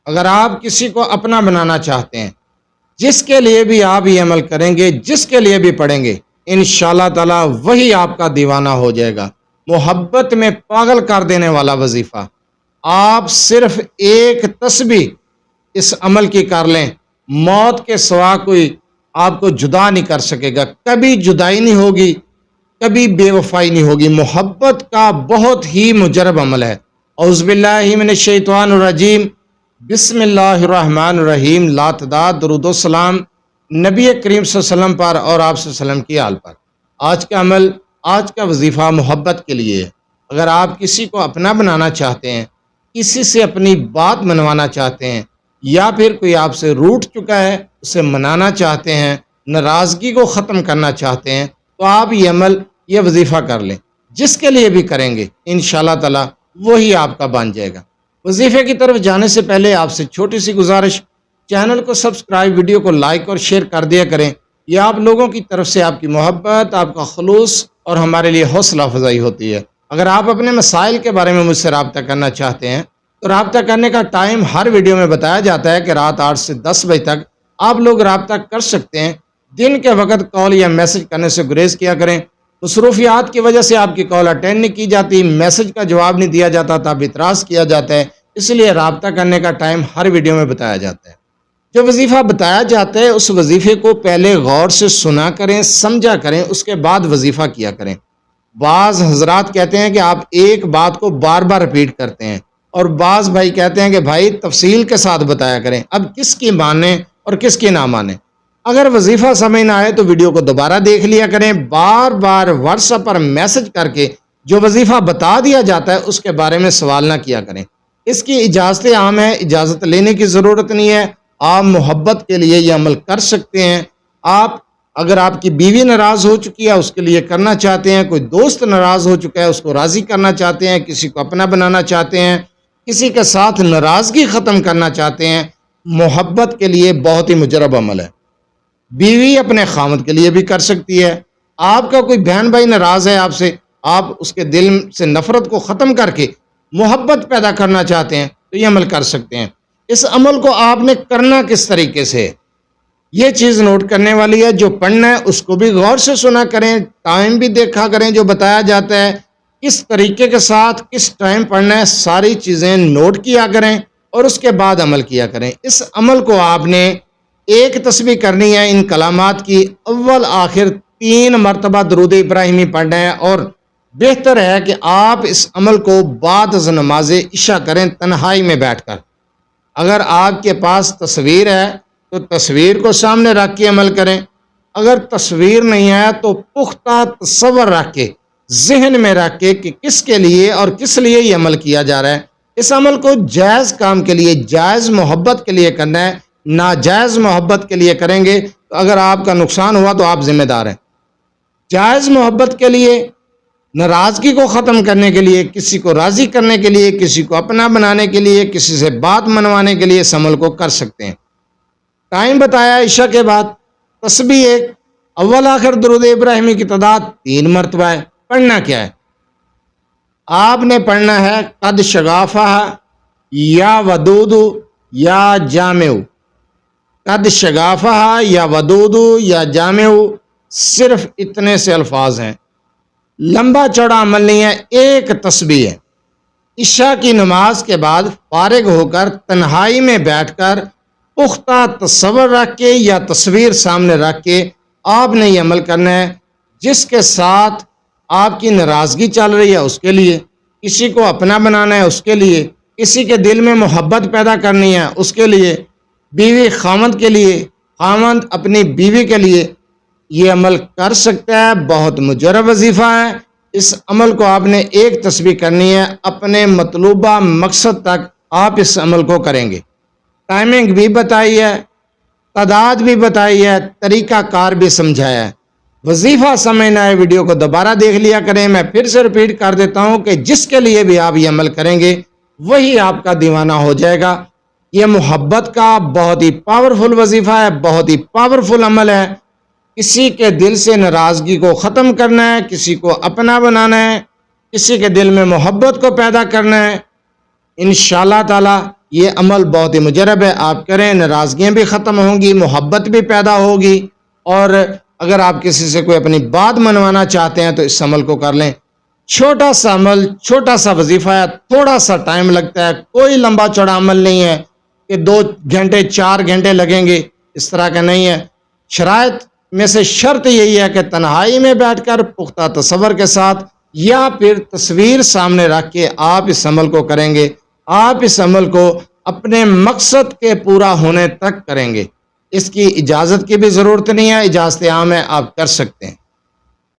اگر آپ کسی کو اپنا بنانا چاہتے ہیں، جس کے لیے بھی آپ یہ عمل کریں گے، جس کے لیے بھی پڑھیں گے، انشاءاللہ تعالی وہی آپ کا دیوانہ ہو جائے گا۔ محبت میں پاگل کر دینے والا وظیفہ۔ آپ صرف ایک تسبیح اس عمل کی کر لیں، موت کے سوا کوئی آپ کو جدا نہیں کر سکے گا، کبھی جدائی نہیں ہوگی، کبھی بے وفائی نہیں ہوگی۔ محبت کا بہت ہی مجرب عمل ہے۔ اعوذ باللہ من الشیطان الرجیم، بسم اللہ الرحمن الرحیم، لا تعداد درود و سلام نبی کریم صلی اللہ علیہ وسلم پر اور آپ صلی اللہ علیہ وسلم کی آل پر۔ آج کا عمل، آج کا وظیفہ محبت کے لیے ہے۔ اگر آپ کسی کو اپنا بنانا چاہتے ہیں، کسی سے اپنی بات منوانا چاہتے ہیں، یا پھر کوئی آپ سے روٹھ چکا ہے اسے منانا چاہتے ہیں، ناراضگی کو ختم کرنا چاہتے ہیں، تو آپ یہ عمل، یہ وظیفہ کر لیں۔ جس کے لیے بھی کریں گے انشاءاللہ تعالی وہی آپ کا بن جائے گا۔ وظیفے کی طرف جانے سے پہلے آپ سے چھوٹی سی گزارش، چینل کو سبسکرائب، ویڈیو کو لائک اور شیئر کر دیا کریں۔ یہ آپ لوگوں کی طرف سے آپ کی محبت، آپ کا خلوص اور ہمارے لیے حوصلہ افزائی ہوتی ہے۔ اگر آپ اپنے مسائل کے بارے میں مجھ سے رابطہ کرنا چاہتے ہیں تو رابطہ کرنے کا ٹائم ہر ویڈیو میں بتایا جاتا ہے کہ رات 8 سے 10 بجے تک آپ لوگ رابطہ کر سکتے ہیں۔ دن کے وقت کال یا میسج کرنے سے گریز کیا کریں۔ مصروفیات کی وجہ سے آپ کی کال اٹینڈ نہیں کی جاتی، میسج کا جواب نہیں دیا جاتا، تب اعتراض کیا جاتا ہے، اس لیے رابطہ کرنے کا ٹائم ہر ویڈیو میں بتایا جاتا ہے۔ جو وظیفہ بتایا جاتا ہے اس وظیفے کو پہلے غور سے سنا کریں، سمجھا کریں، اس کے بعد وظیفہ کیا کریں۔ بعض حضرات کہتے ہیں کہ آپ ایک بات کو بار بار رپیٹ کرتے ہیں، اور بعض بھائی کہتے ہیں کہ بھائی تفصیل کے ساتھ بتایا کریں۔ اب کس کی مانیں اور کس کی نہ مانیں؟ اگر وظیفہ سمجھ نہ آئے تو ویڈیو کو دوبارہ دیکھ لیا کریں، بار بار واٹس ایپ پر میسج کر کے جو وظیفہ بتا دیا جاتا ہے اس کے بارے میں سوال نہ کیا کریں۔ اس کی اجازت عام ہے، اجازت لینے کی ضرورت نہیں ہے۔ آپ محبت کے لیے یہ عمل کر سکتے ہیں۔ اگر آپ کی بیوی ناراض ہو چکی ہے اس کے لیے کرنا چاہتے ہیں، کوئی دوست ناراض ہو چکا ہے اس کو راضی کرنا چاہتے ہیں، کسی کو اپنا بنانا چاہتے ہیں، کسی کے ساتھ ناراضگی ختم کرنا چاہتے ہیں، محبت کے لیے بہت ہی مجرب عمل ہے۔ بیوی اپنے خاوند کے لیے بھی کر سکتی ہے۔ آپ کا کوئی بہن بھائی ناراض ہے آپ سے، آپ اس کے دل سے نفرت کو ختم کر کے محبت پیدا کرنا چاہتے ہیں تو یہ عمل کر سکتے ہیں۔ اس عمل کو آپ نے کرنا کس طریقے سے، یہ چیز نوٹ کرنے والی ہے۔ جو پڑھنا ہے اس کو بھی غور سے سنا کریں، ٹائم بھی دیکھا کریں جو بتایا جاتا ہے، کس طریقے کے ساتھ کس ٹائم پڑھنا ہے، ساری چیزیں نوٹ کیا کریں اور اس کے بعد عمل کیا کریں۔ اس عمل کو آپ نے ایک تسبیح کرنی ہے، ان کلمات کی اول آخر 3 مرتبہ درود ابراہیمی پڑھنا ہے، اور بہتر ہے کہ آپ اس عمل کو بعد از نماز عشاء کریں تنہائی میں بیٹھ کر۔ اگر آپ کے پاس تصویر ہے تو تصویر کو سامنے رکھ کے عمل کریں، اگر تصویر نہیں ہے تو پختہ تصور رکھ کے، ذہن میں رکھ کے کہ کس کے لیے اور کس لیے یہ عمل کیا جا رہا ہے۔ اس عمل کو جائز کام کے لیے، جائز محبت کے لیے کرنا ہے، ناجائز محبت کے لیے کریں گے تو اگر آپ کا نقصان ہوا تو آپ ذمہ دار ہیں۔ جائز محبت کے لیے، ناراضگی کو ختم کرنے کے لیے، کسی کو راضی کرنے کے لیے، کسی کو اپنا بنانے کے لیے، کسی سے بات منوانے کے لیے اس عمل کو کر سکتے ہیں۔ ٹائم بتایا عشاء کے بعد، تسبیح ایک، اول آخر درود ابراہیمی کی تعداد 3 مرتبہ ہے۔ پڑھنا کیا ہے؟ آپ نے پڑھنا ہے قد شغافہ یا ودود یا جامع۔ قد شغافہ یا ودود یا جامع، صرف اتنے سے الفاظ ہیں، لمبا چوڑا عمل نہیں ہے، ایک تسبیح ہے۔ عشاء کی نماز کے بعد فارغ ہو کر تنہائی میں بیٹھ کر پختہ تصور رکھ کے یا تصویر سامنے رکھ کے آپ نے یہ عمل کرنا ہے۔ جس کے ساتھ آپ کی ناراضگی چل رہی ہے اس کے لیے، کسی کو اپنا بنانا ہے اس کے لیے، کسی کے دل میں محبت پیدا کرنی ہے اس کے لیے، بیوی خاوند کے لیے، خاوند اپنی بیوی کے لیے یہ عمل کر سکتا ہے۔ بہت مجرب وظیفہ ہے۔ اس عمل کو آپ نے ایک تسبیح کرنی ہے، اپنے مطلوبہ مقصد تک آپ اس عمل کو کریں گے۔ ٹائمنگ بھی بتائی ہے، تعداد بھی بتائی ہے، طریقہ کار بھی سمجھایا ہے۔ وظیفہ سمجھنا ہے ویڈیو کو دوبارہ دیکھ لیا کریں۔ میں پھر سے ریپیٹ کر دیتا ہوں کہ جس کے لیے بھی آپ یہ عمل کریں گے وہی آپ کا دیوانہ ہو جائے گا۔ یہ محبت کا بہت ہی پاورفل وظیفہ ہے، بہت ہی پاورفل عمل ہے۔ کسی کے دل سے ناراضگی کو ختم کرنا ہے، کسی کو اپنا بنانا ہے، کسی کے دل میں محبت کو پیدا کرنا ہے۔ انشاءاللہ تعالی یہ عمل بہت ہی مجرب ہے، آپ کریں، ناراضگیاں بھی ختم ہوں گی، محبت بھی پیدا ہوگی، اور اگر آپ کسی سے کوئی اپنی بات منوانا چاہتے ہیں تو اس عمل کو کر لیں۔ چھوٹا سا عمل، چھوٹا سا وظیفہ ہے، تھوڑا سا ٹائم لگتا ہے، کوئی لمبا چوڑا عمل نہیں ہے کہ 2 گھنٹے 4 گھنٹے لگیں گے، اس طرح کا نہیں ہے۔ شرائط میں سے شرط یہی ہے کہ تنہائی میں بیٹھ کر پختہ تصور کے ساتھ یا پھر تصویر سامنے رکھ کے آپ اس عمل کو کریں گے، آپ اس عمل کو اپنے مقصد کے پورا ہونے تک کریں گے۔ اس کی اجازت کی بھی ضرورت نہیں ہے، اجازت عام ہے، آپ کر سکتے ہیں۔